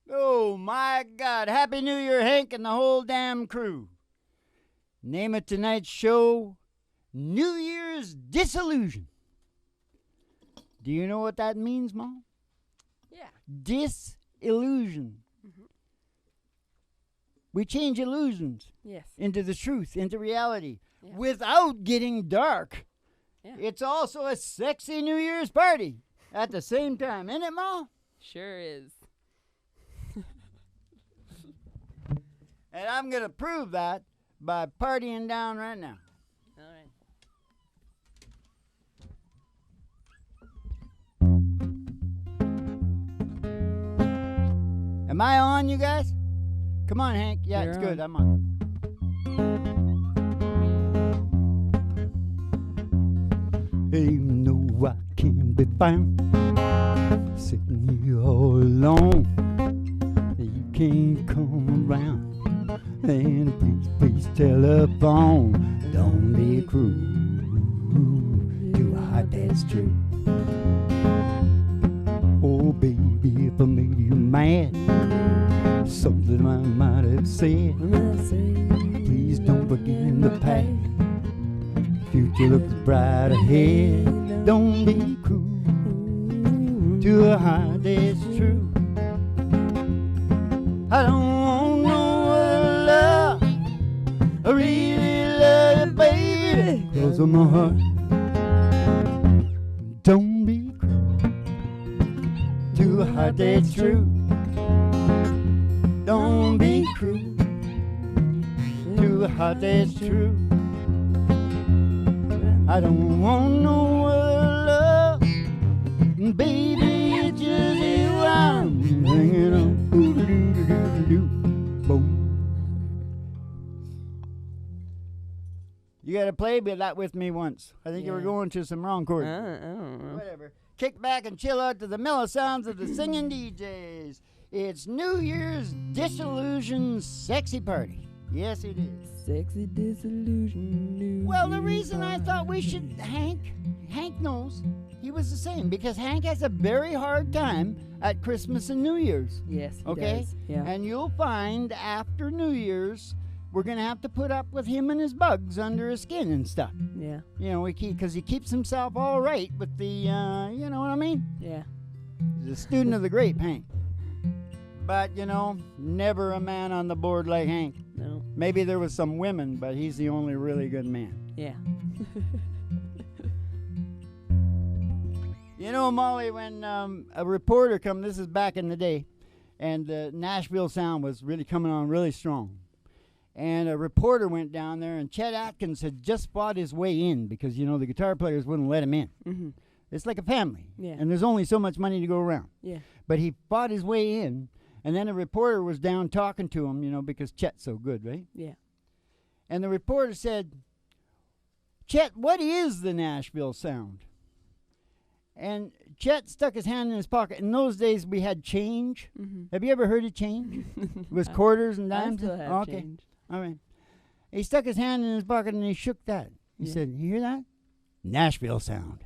Oh, my God. Happy New Year, Hank, and the whole damn crew. Name of tonight's show, New Year's Disillusion. Do you know what that means, Mom? Yeah. Disillusion. Mm-hmm. We change illusions into the truth, into reality, without getting dark. Yeah. It's also a sexy New Year's party at the same time, isn't it, Ma? Sure is. And I'm going to prove that by partying down right now. All right. Am I on, you guys? Come on, Hank. Yeah, You're it's good. on. I'm on. Hey, no, I can't be found sitting here all alone. You can't come around. And please telephone. Don't be cruel to a heart that's true. Oh, baby, if I made you mad, something I might have said, please don't forget in the past. Future looks bright ahead. Don't be cruel to a heart that's true. I don't want no other love. I really love you, baby, 'cause of my heart. Don't be cruel to a heart that's true. Don't be cruel to a heart that's true. I don't want no other love, baby, it's just you I'm hanging on. Boom. You gotta play that with me once. I think you were going to some wrong chords. I don't know. Whatever. Kick back and chill out to the mellow sounds of the singing DJs. It's New Year's Disillusion Sexy Party. Yes, it is. Sexy disillusion. Well, the reason I thought we should, Hank knows he was the same because Hank has a very hard time at Christmas and New Year's. Yes, he Okay? does. Yeah. And you'll find after New Year's, we're going to have to put up with him and his bugs under his skin and stuff. Yeah. You know, because he keeps himself all right with the, you know what I mean? Yeah. He's a student of the grape, Hank. But, you know, never a man on the board like Hank. No. Maybe there was some women, but he's the only really good man. Yeah. You know, Molly, when a reporter come, this is back in the day, and the Nashville sound was really coming on really strong. And a reporter went down there, and Chet Atkins had just fought his way in because, you know, the guitar players wouldn't let him in. Mm-hmm. It's like a family. Yeah. And there's only so much money to go around. Yeah. But he fought his way in, and then a reporter was down talking to him, you know, because Chet's so good, right? Yeah. And the reporter said, Chet, what is the Nashville sound? And Chet stuck his hand in his pocket. In those days, we had change. Mm-hmm. Have you ever heard of change? It was quarters and dimes. I still have okay. change. All right. He stuck his hand in his pocket and he shook that. He said, you hear that? Nashville sound.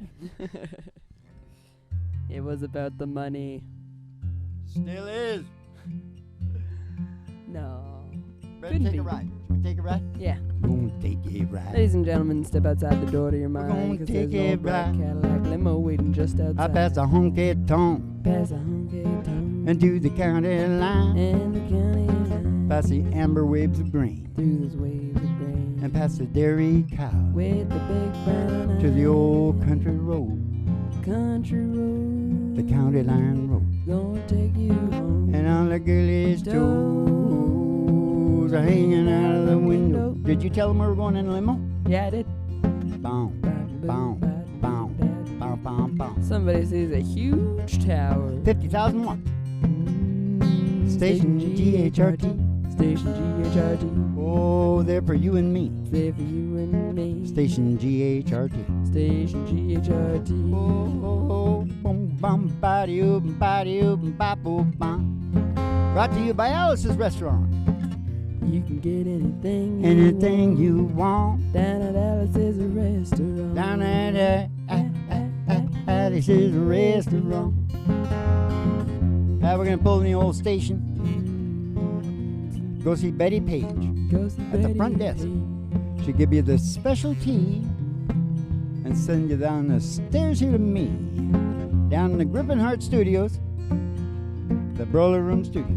It was about the money. Still is. No. Ready to take a ride? Should we take a ride? Yeah. We're going to take a ride. Ladies and gentlemen, step outside the door to your We're mind. gonna 'cause take there's a no black ride. Cadillac limo waiting just outside. I pass a honky-tonk Pass a honky-tonk. and to the county line. And the county line. Past the amber waves of grain. Through those waves of grain. And past the dairy cow. With the big brown eyes. To the old country road. Country road. The county line road. Gonna take you home. And all the girlies' toes are hanging out of the window. Did you tell them we were going in a limo? Yeah, I did. Boom, boom, boom, boom, boom, boom. Somebody sees a huge tower. 50,000 watts. Station GHRT. Station GHRT. Oh, they're for you and me. There for you and me. Station GHRT. Station GHRT. Oh, boom, bum, body, oop, bop, boop, bum. Brought to you by Alice's Restaurant. You can get Anything you want. down at Alice's Restaurant. Down at Alice's Restaurant. We're going to pull in the old station. Go see Betty Page at the front desk. She'll give you the special tea and send you down the stairs here to me. Down in the Griffin Hart Studios. The Broiler Room Studios.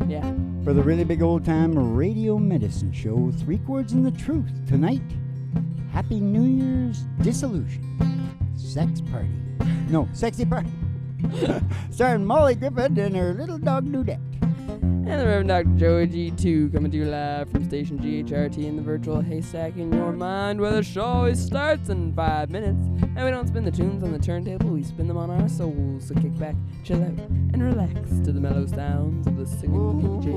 Yeah. For the really big old time radio medicine show, 3 Chords and the Truth. Tonight, Happy New Year's Disillusion. Sex party. No, sexy party. Starring Molly Griffin and her little dog Dudette. And the Reverend Dr. Joey G2 coming to you live from station GHRT in the virtual haystack in your mind, where the show always starts in 5 minutes. And we don't spin the tunes on the turntable, we spin them on our souls. So kick back, chill out, and relax to the mellow sounds of the singing DJs.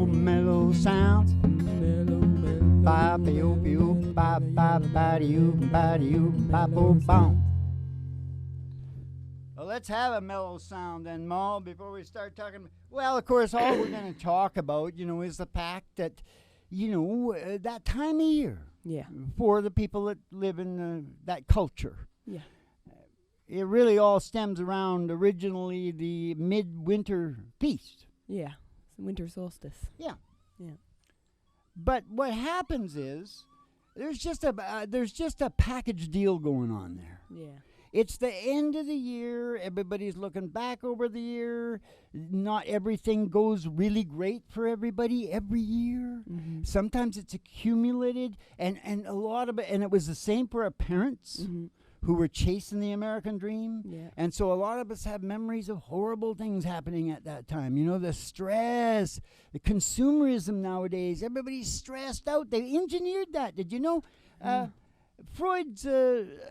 Oh, mellow sounds. Ba-ba-yo-ba-yo, ba-ba-ba-de-yo, ba-de-yo, ba-bo-bom. Well, let's have a mellow sound then, Mo, before we start talking. Well, of course, all we're going to talk about, is the fact that, that time of year. Yeah. For the people that live in that culture. Yeah. It really all stems around originally the midwinter feast. Yeah. It's the winter solstice. Yeah. Yeah. But what happens is there's just a package deal going on there. Yeah. It's the end of the year. Everybody's looking back over the year. Not everything goes really great for everybody every year. Mm-hmm. Sometimes it's accumulated, and a lot of it, and it was the same for our parents who were chasing the American dream. Yeah. And so a lot of us have memories of horrible things happening at that time. The stress, the consumerism nowadays. Everybody's stressed out. They engineered that. Did you know? Freud's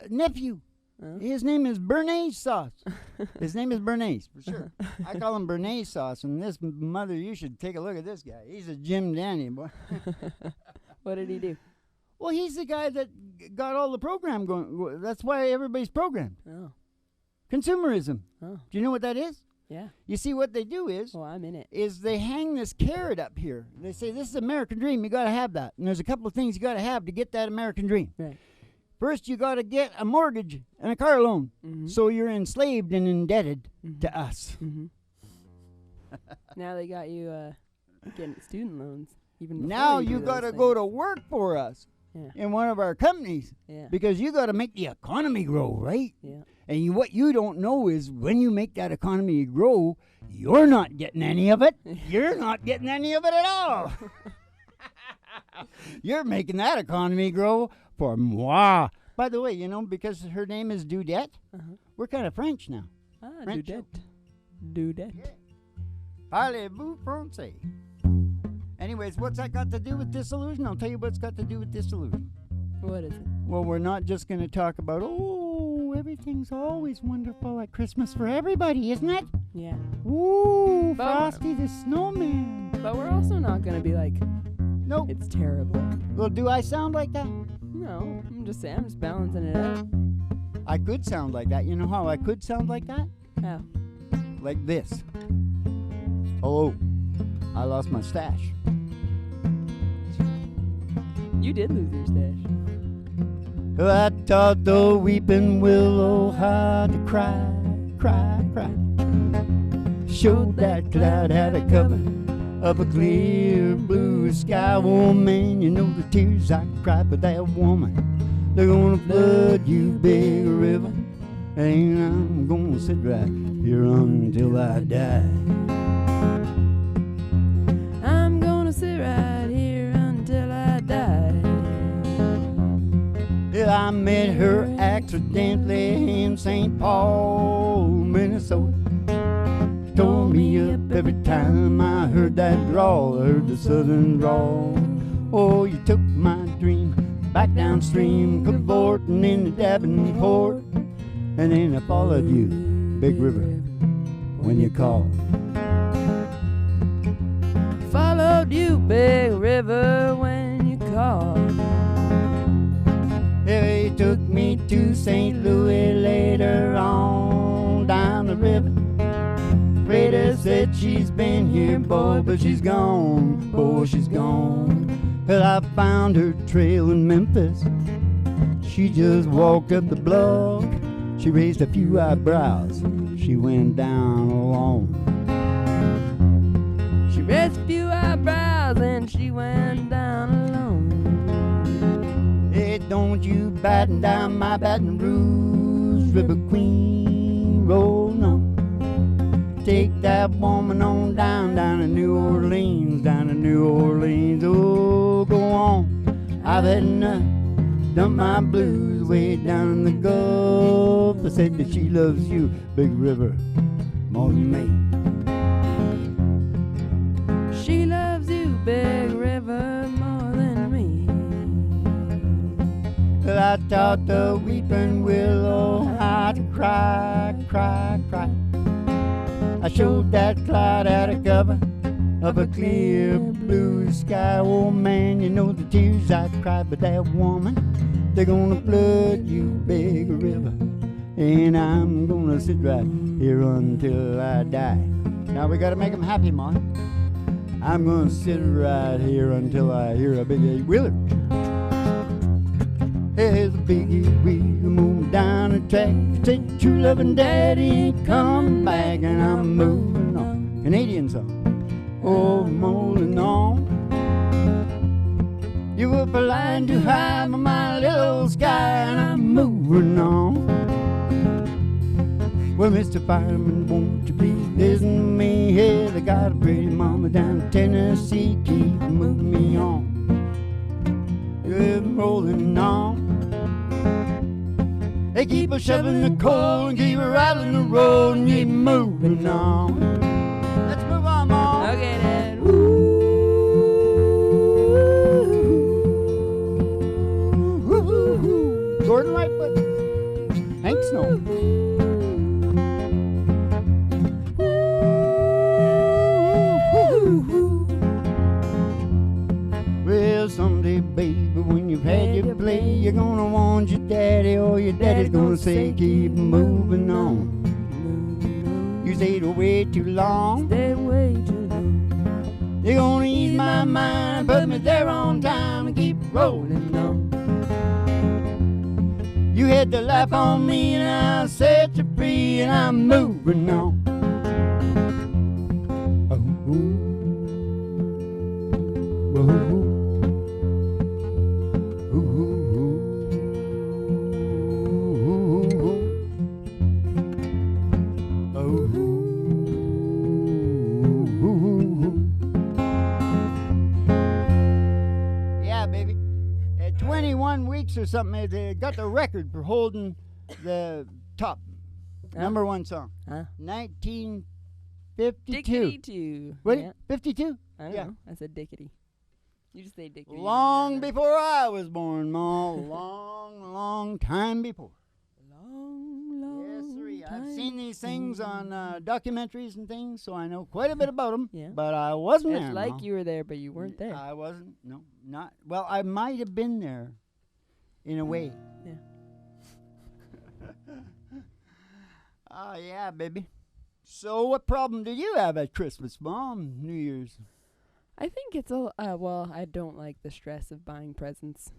nephew. His name is Bernays sauce. His name is Bernays, for sure. I call him Bernays sauce. And this mother, you should take a look at this guy. He's a Jim Dandy, boy. What did he do? Well, he's the guy that got all the program going. That's why everybody's programmed. Oh. Consumerism. Oh. Do you know what that is? Yeah. You see, what they do is... Oh, I'm in it. ...is they hang this carrot up here. They say, this is American dream. You got to have that. And there's a couple of things you got to have to get that American dream. Right. First, you got to get a mortgage and a car loan. Mm-hmm. So you're enslaved and indebted to us. Mm-hmm. Now they got you getting student loans. Even now you got to go to work for us in one of our companies because you got to make the economy grow, right? Yeah. And what you don't know is when you make that economy grow, you're not getting any of it. You're not getting any of it at all. You're making that economy grow for moi. By the way, because her name is Dudette, we're kind of French now. Ah, French. Dudette. Yeah. Parlez-vous français? Anyways, what's that got to do with disillusion? I'll tell you what's got to do with disillusion. What is it? Well, we're not just going to talk about, everything's always wonderful at Christmas for everybody, isn't it? Yeah. Ooh, Frosty the Snowman. But we're also not going to be like, nope, it's terrible. Well, do I sound like that? No, I'm just saying, I'm just balancing it out. I could sound like that. You know how I could sound like that? How? Like this. Oh, I lost my stash. You did lose your stash. I taught the weeping willow how to cry, cry, cry. Showed that cloud had a cover of a clear blue sky. Oh man, you know the tears I cried for that woman. They're gonna flood you, big river, and I'm gonna sit right here until I die. I'm gonna sit right here until I die. Yeah, I met her accidentally in St. Paul, Minnesota. Tore me up every time I heard that drawl, I heard the southern drawl. Oh, you took my dream back downstream, cavorting in the Davenport, and then I followed you, big river, when you called. Followed you, big river, when you called. They took me to St. Louis later on down the river. Rita said she's been here, boy, but she's gone, boy, she's gone. Well, I found her trail in Memphis. She just walked up the block. She raised a few eyebrows. she went down alone. She raised a few eyebrows and she went down alone. Hey, don't you batten down my Baton Rouge River Queen, roll no. Take that woman on down to New Orleans, oh, go on. I've had enough, dumped my blues way down in the Gulf. I said that she loves you, Big River, more than me. She loves you, Big River, more than me. Well, I taught the weeping willow how to cry, cry, cry. I showed that cloud out of cover of a clear blue sky. Oh man, you know the tears I cried, but that woman, they're gonna flood you, Big River, and I'm gonna sit right here until I die. Now we gotta make them happy, Ma. I'm gonna sit right here until I hear a big A Wheeler. There's a biggie wheel moving down the track. Say true loving daddy ain't coming back, and I'm moving on. Canadian song. Oh, moving on. You were flying too high for my little sky, and I'm moving on. Well, Mr. Fireman, won't you please listen to me? Hey, I got a pretty mama down in Tennessee. Keep moving me on. You're rolling on. They keep a shoveling the coal and keep a rattling the road and keep moving on. Let's move on, Mom. Okay, Dad. Gordon Lightfoot, Hank Snow. Well, someday, baby, when you've had your play, you're gonna want your daddy, or your daddy's gonna say, keep moving on. You stayed away too long. Stay way too long. You're gonna ease my mind, put me there on time, and keep rolling on. You had the life on me, and I'll set you free, and I'm moving on. Oh, oh, oh. Yeah, baby. At 21 weeks or something, they got the record for holding the top number one song. Huh? 1952. Dickety-two. What? Yeah. 52? I don't Yeah. know. I said dickety. You just say dickety. Long before I was born, Ma. Long time before. Long Yes, sir. time I've seen these things before. on documentaries and things, so I know quite a bit about them. Yeah. But I wasn't It's there. like Ma. you were there, but you weren't there. I wasn't. No, not. Well, I might have been there, in a way. Yeah. Oh yeah, baby. So, what problem did you have at Christmas, Mom? New Year's? I think it's a well, I don't like the stress of buying presents,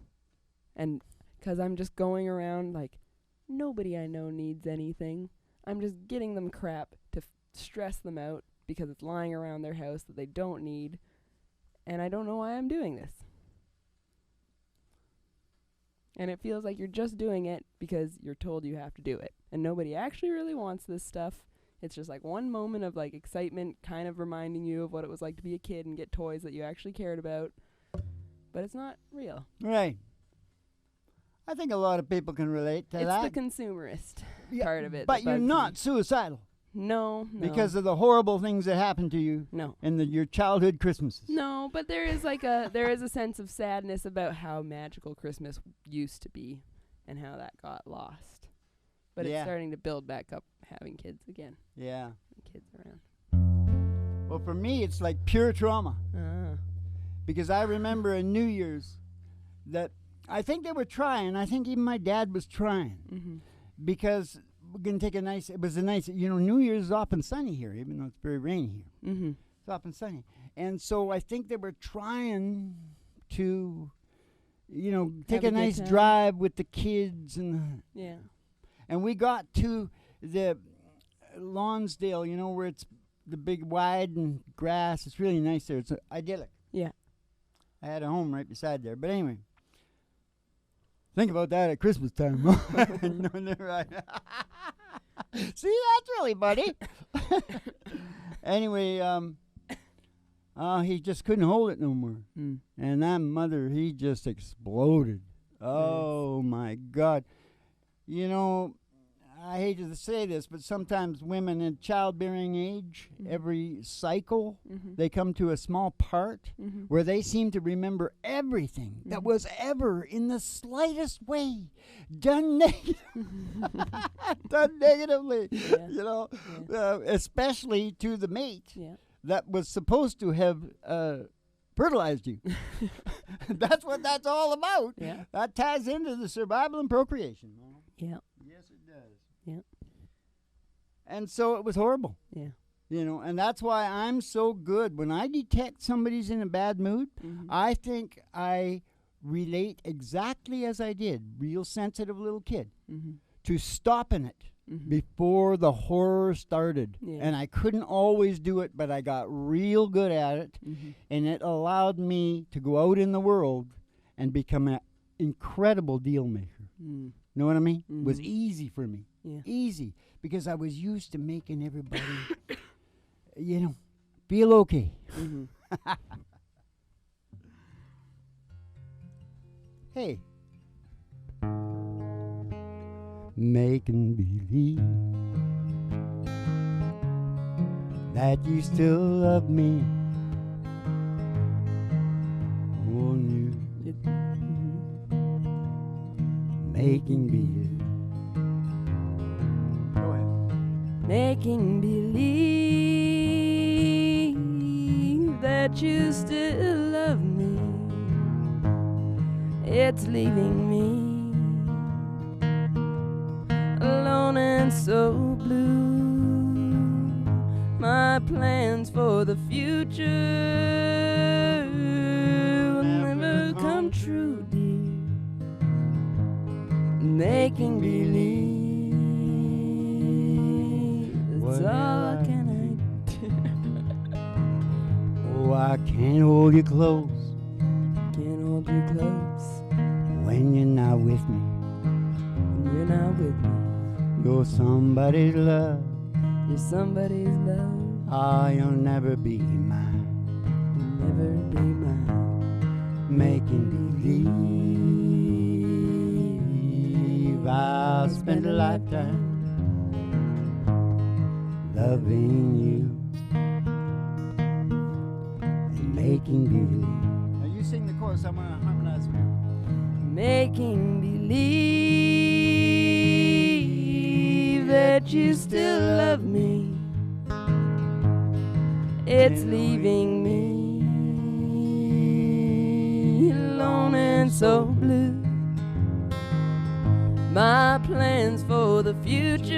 and 'cause I'm just going around like nobody I know needs anything. I'm just getting them crap to stress them out because it's lying around their house that they don't need, and I don't know why I'm doing this. And it feels like you're just doing it because you're told you have to do it, and nobody actually really wants this stuff. It's just like one moment of like excitement, kind of reminding you of what it was like to be a kid and get toys that you actually cared about. But it's not real. Right. I think a lot of people can relate to that. It's the consumerist Yeah, part of it. But that you're bugs not me. suicidal No. because of the horrible things that happened to you No. in your childhood Christmases. No, but there is a sense of sadness about how magical Christmas used to be and how that got lost. But Yeah. it's starting to build back up having kids again. Yeah. Kids around. Well, for me, it's like pure trauma. Ah. Because I remember in New Year's that I think they were trying. I think even my dad was trying. Mm-hmm. Because we're going to take it was a nice, New Year's is often sunny here, even though it's very rainy here. Mm-hmm. It's often sunny. And so I think they were trying to, take Have a a good nice time. drive with the kids. And Yeah. we got to the Lonsdale, where it's the big wide and grass. It's really nice there. It's idyllic. Yeah. I had a home right beside there. But anyway, think about that at Christmas time. No, never mind. See, that's really funny. Anyway, he just couldn't hold it no more. And that mother, he just exploded. Oh, my God. I hate to say this, but sometimes women in childbearing age, every cycle, they come to a small part where they seem to remember everything that was ever in the slightest way done negatively, especially to the mate that was supposed to have fertilized you. That's what that's all about. Yeah. That ties into the survival and procreation. Yeah. Yes, it does. Yeah. And so it was horrible. Yeah. And that's why I'm so good. When I detect somebody's in a bad mood, I think I relate exactly as I did, real sensitive little kid, to stopping it before the horror started. Yeah. And I couldn't always do it, but I got real good at it. And it allowed me to go out in the world and become an incredible deal maker. Know what I mean? It was easy for me. Yeah. Easy. Because I was used to making everybody, feel okay. Hey. Making believe that you still love me. Oh, you. Making believe. Go ahead. Making believe that you still love me. It's leaving me alone and so blue. My plans for the future will never come true, dear. Making believe that's all can I do. Oh, I can't hold you close. Can't hold you close When you're not with me. when you're not with me. You're somebody's love. You're somebody's love. Ah, you'll never be mine. You'll never be mine. Making believe I'll spend a lifetime loving you and making believe. Now you sing the chorus, I'm gonna harmonize with you. Making believe that you still love me. It's leaving me alone and so blue. My plans for the future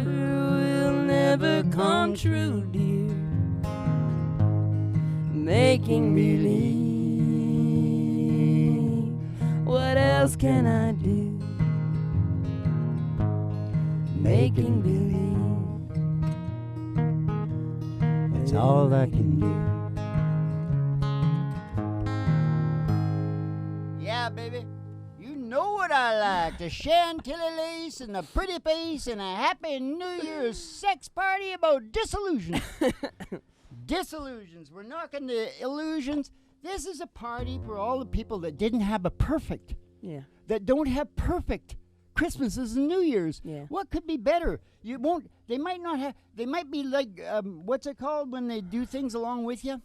will never come true, dear. Making believe. What else can I do? Making believe. That's all I can do. Yeah, baby. You know what I like. The chantilly lace and the pretty face and a happy New Year's sex party about disillusion. Disillusions. We're knocking the illusions. This is a party for all the people that didn't have a perfect. Yeah. That don't have perfect Christmases and New Year's. Yeah. What could be better? You won't. They might not have. They might be like what's it called when they do things along with you?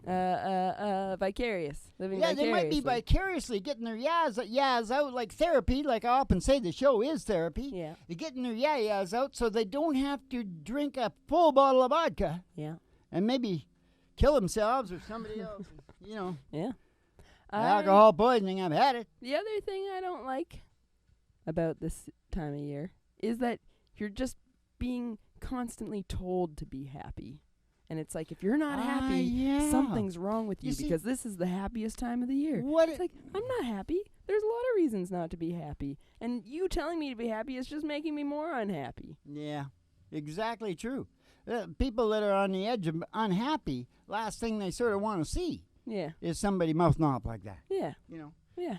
Vicarious. Living Yeah, vicariously. they might be vicariously getting their yas out like therapy. Like I often say, the show is therapy. Yeah. They're getting their yas out so they don't have to drink a full bottle of vodka Yeah. and maybe kill themselves or somebody else. Yeah. Alcohol poisoning. I've had it. The other thing I don't like about this time of year is that you're just being constantly told to be happy. And it's like, if you're not happy, something's wrong with you, see, because this is the happiest time of the year. It's like, I'm not happy. There's a lot of reasons not to be happy. And you telling me to be happy is just making me more unhappy. Yeah, exactly true. People that are on the edge of unhappy, last thing they sort of want to see is somebody mouthing off like that. Yeah. You know? Yeah.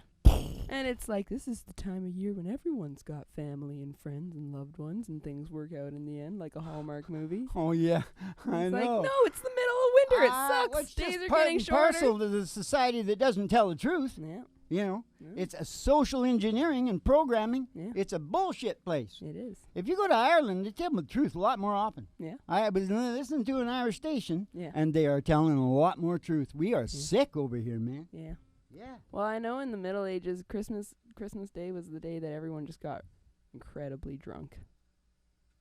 And it's like, this is the time of year when everyone's got family and friends and loved ones, and things work out in the end, like a Hallmark movie. Oh, yeah. I know. It's like, no, it's the middle of winter. It sucks. It's Days just are part getting and shorter. parcel to the society that doesn't tell the truth. Yeah. You know, it's a social engineering and programming. Yeah. It's a bullshit place. It is. If you go to Ireland, they tell them the truth a lot more often. Yeah. I was listening to an Irish station, Yeah. and they are telling a lot more truth. We are sick over here, man. Yeah. Yeah. Well, I know in the Middle Ages, Christmas Day was the day that everyone just got incredibly drunk.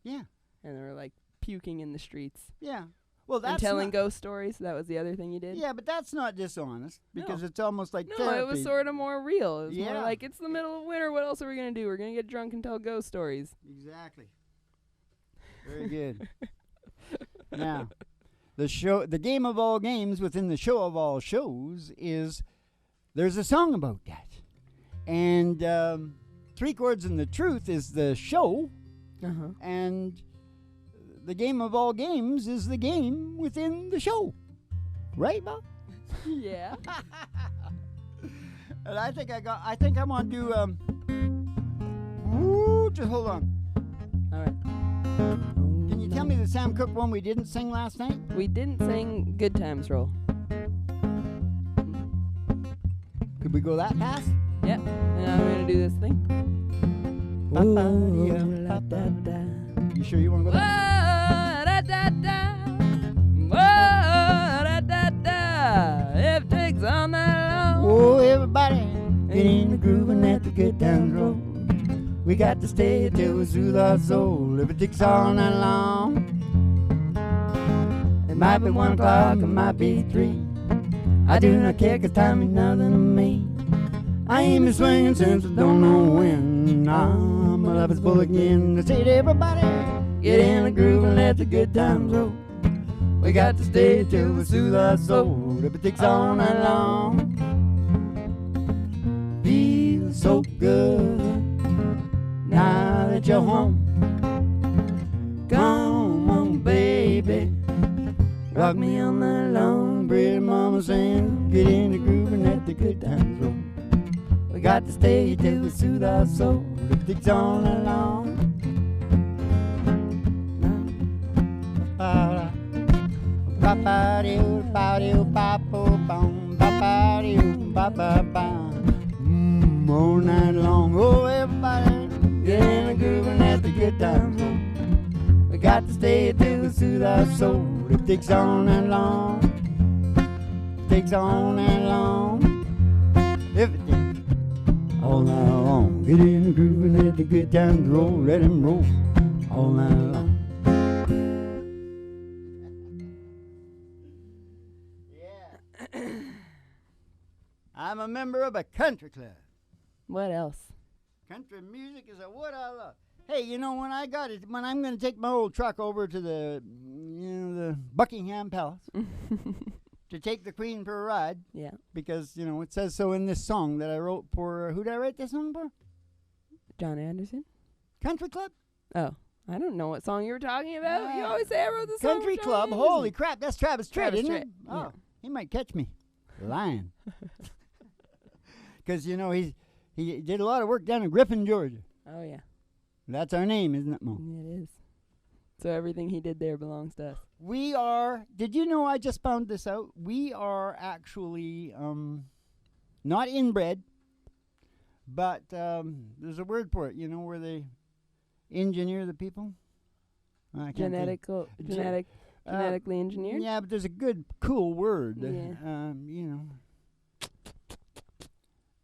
Yeah. And they were like puking in the streets. Yeah. Well, that's and telling ghost stories. That was the other thing you did. Yeah, but that's not dishonest because No. it's almost like No, therapy. it was sort of more real. It was more Yeah. like, it's the middle of winter. What else are we going to do? We're going to get drunk and tell ghost stories. Exactly. Very good. Now, the game of all games within the show of all shows is there's a song about that. And Chords The Truth is the show. Uh-huh. And the game of all games is the game within the show. Right, Bob? Yeah. And I think I'm gonna do just hold on. All right. Can you tell me the Sam Cooke one we didn't sing last night? We didn't sing Good Times Roll. Could we go that fast? Yep. And I'm going to do this thing. You sure you want to go that? If it takes all night long. Oh, everybody, get in the groove and let the good times roll. We got to stay till we soothe our soul. If it takes all night long, it might be 1 o'clock, it might be 3. I do not care 'cause time is nothing to me. I ain't been swinging since I don't know when. My life is full again. I said, everybody, get in the groove and let the good times roll. We got to stay till we soothe our soul. If it takes all night long, feels so good. Now that you're home, come on, baby, rock me all night long. Pretty mama saying, get in the groove and let the good times roll. We got to stay till we soothe our soul. If it takes all night long. All night long, oh everybody, get in the groove and let the good times roll. We got to stay till we soothe our soul. It takes all night long, it takes all night long. If it takes all night long, get in the groove and let the good times roll. Let them roll all night long. I'm a member of a country club. What else? Country music is what I love. Hey, you know, when I'm going to take my old truck over to the Buckingham Palace to take the Queen for a ride. Yeah. Because, it says so in this song that I wrote for, who did I write this song for? John Anderson? Country Club? Oh, I don't know what song you were talking about. You always say I wrote the song. Country for Club. John Holy Anderson. crap, that's Travis Tritt, isn't Tritt, it? Oh, yeah. he might catch me lying. Because, he did a lot of work down in Griffin, Georgia. Oh, yeah. That's our name, isn't it, Mo? It is. So everything he did there belongs to us. We are, did you know I just found this out? We are actually not inbred, but there's a word for it, where they engineer the people. Genetically engineered? Yeah, but there's a good, cool word. Yeah.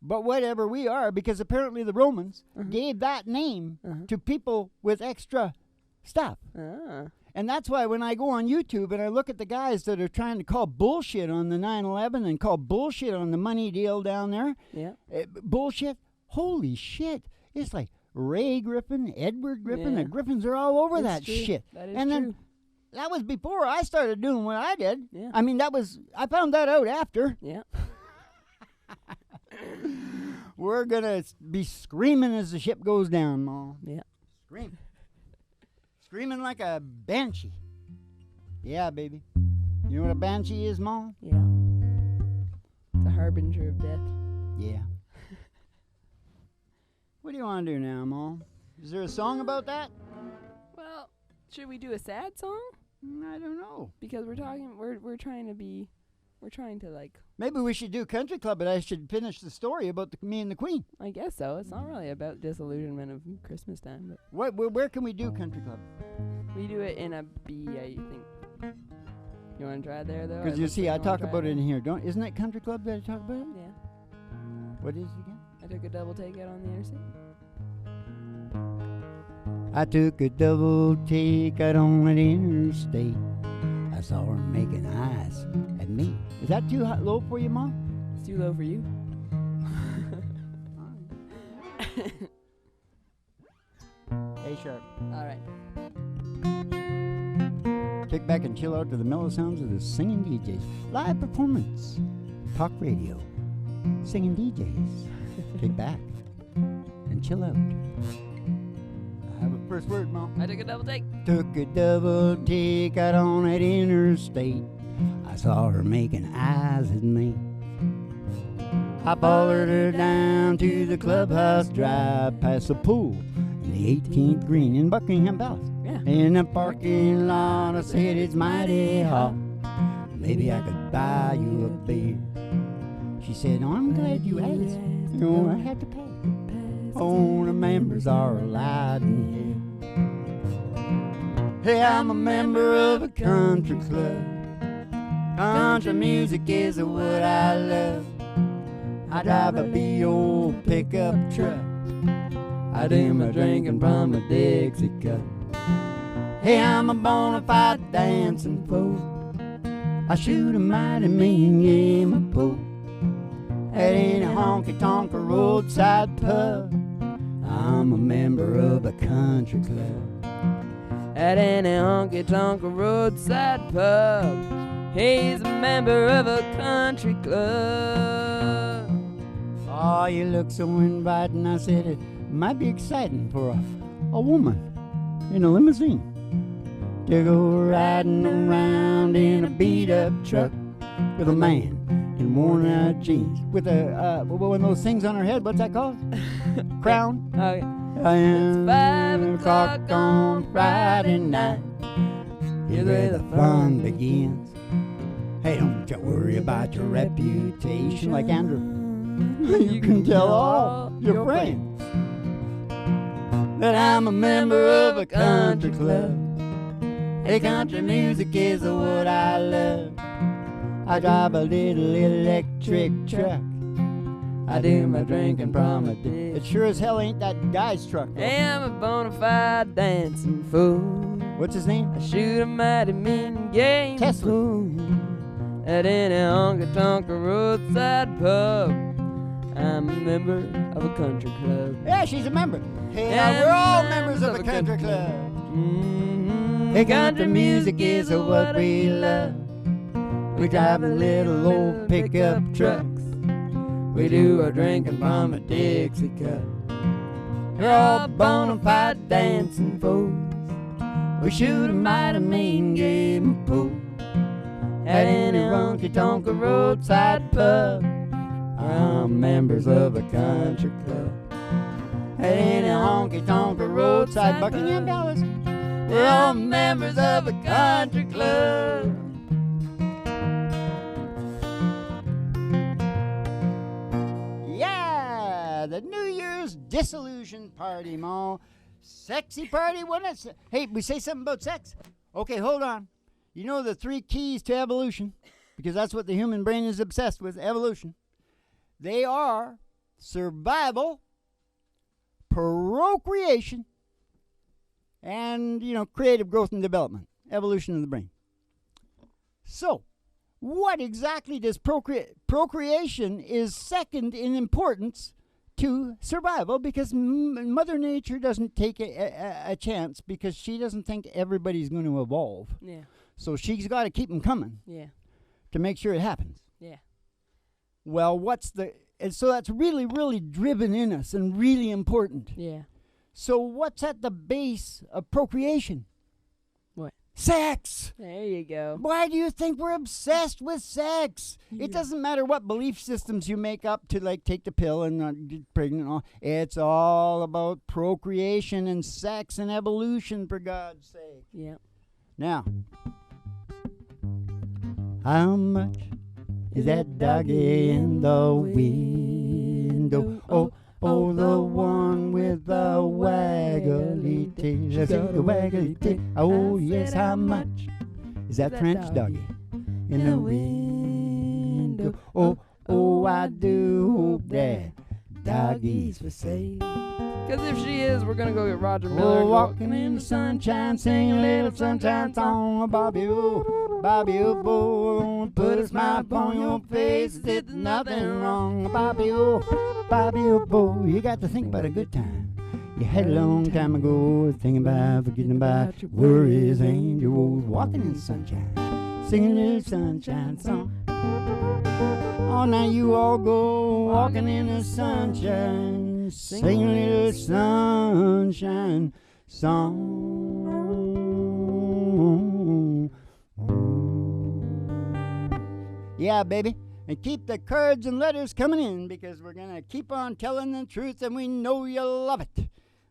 But whatever we are, because apparently the Romans gave that name to people with extra stuff. Ah. And that's why when I go on YouTube and I look at the guys that are trying to call bullshit on the 9/11 and call bullshit on the money deal down there, bullshit, holy shit. It's like Ray Griffin, Edward Griffin, the Griffins are all over that true. shit. That is and true. then that was before I started doing what I did. Yeah. I mean, I found that out after. Yeah. We're going to be screaming as the ship goes down, Ma. Yeah. Screaming. Screaming like a banshee. Yeah, baby. You know what a banshee is, Ma? Yeah. It's a harbinger of death. Yeah. What do you want to do now, Ma? Is there a song about that? Well, should we do a sad song? I don't know. Because we're trying to like. Maybe we should do Country Club, but I should finish the story about me and the Queen. I guess so. It's not really about disillusionment of Christmas time, but Where can we do Country Club? we do it in a B, I think. You want to try it there, though? Because you see, I talk about it in here. Isn't it Country Club that I talk about it? Yeah. What is it again? I took a double take out on the interstate. I took a double take out on an interstate. I saw her making eyes at me. Is that too low for you, Mom? It's too low for you. A sharp. All right. Kick back and chill out to the mellow sounds of the singing DJs. Live performance. Talk radio. Singing DJs. Kick back and chill out. I have a first word, Mom. I took a double take. Took a double take out on that interstate. I saw her making eyes at me. I followed her down to the clubhouse drive, past the pool and the 18th green in Buckingham Palace. Yeah. In the parking lot, I said it's mighty hot. Maybe I could buy you a beer. She said, oh, I'm glad you asked. You know, I have to pay. Only members are allowed in here. Hey, I'm a member of a country club. Country music is what I love. I drive a big old pickup truck. I do my drinking from a Dixie cup. Hey, I'm a bona fide dancing fool. I shoot a mighty mean game of pool at any honky-tonk or roadside pub. I'm a member of a country club. At any honky-tonk or roadside pub, he's a member of a country club. Oh, you look so inviting. I said it might be exciting for a woman in a limousine to go riding around in a beat-up truck with a man in worn-out jeans with one of those things on her head. What's that called? Crown. Oh, yeah. It's 5 o'clock on Friday night. Here's where the fun begins. Hey, don't you worry about your reputation like Andrew. You can tell all your friends that I'm a member of a country club. Hey, country music is what I love. I drive a little electric truck. I do my drinking from a dish. It sure as hell ain't that guy's truck, though. Hey, I'm a bona fide dancing fool. What's his name? I shoot a mighty mean game Tesla. pool at any honky-tonk or roadside pub. I'm a member of a country club. Yeah, she's a member. Hey, Yeah, we're all members of a country club. Mm-hmm. Hey, country music is what we love. We drive a little old pickup trucks. We do our drinking from a Dixie cup. We're all bona fide dancing fools. We shoot a mighty mean game of pool at any honky-tonk or roadside pub. I'm members of a country club. At any honky-tonk or roadside Buckingham Palace. We're all members of a country club. Yeah, the New Year's Disillusion party, Ma. Sexy party, wasn't it? Hey, we say something about sex. Okay, hold on. You know the 3 keys to evolution, because that's what the human brain is obsessed with, evolution. They are survival, procreation, and, creative growth and development, evolution of the brain. So, what exactly does procreation is second in importance to survival, because Mother Nature doesn't take a chance, because she doesn't think everybody's going to evolve. Yeah. So she's got to keep them coming. Yeah. To make sure it happens. Yeah. Well, and so that's really, really driven in us and really important. Yeah. So what's at the base of procreation? What? Sex! There you go. Why do you think we're obsessed with sex? Yeah. It doesn't matter what belief systems you make up to, like, take the pill and not get pregnant and all. It's all about procreation and sex and evolution, for God's sake. Yeah. Now, how much is that doggy in the window? Oh, the one with the waggly tail. The waggly tail. Oh, yes, how much is that French doggy in the window? Oh, I do hope that doggy's for sale. Because if she is, we're going to go get Roger Miller. Oh, walking in the sunshine, singing a little sunshine song. Bobby, oh, boy, put a smile upon your face. There's nothing wrong. Bobby, oh, boy, you got to think about a good time you had a long time ago, thinking about forgetting about your worries and your woes. Walking in the sunshine, singing a little sunshine song. Oh, now you all go walking in the sunshine, singing a little sunshine song. Yeah, baby. And keep the cards and letters coming in, because we're going to keep on telling the truth, and we know you love it.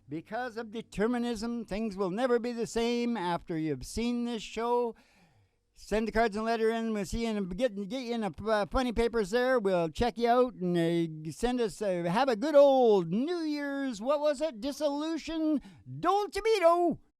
Because of determinism, things will never be the same after you've seen this show. Send the cards and letter in. We'll see you and get you in the funny papers there. We'll check you out and send us. Have a good old New Year's. What was it? Disillusion. Dolce Vito.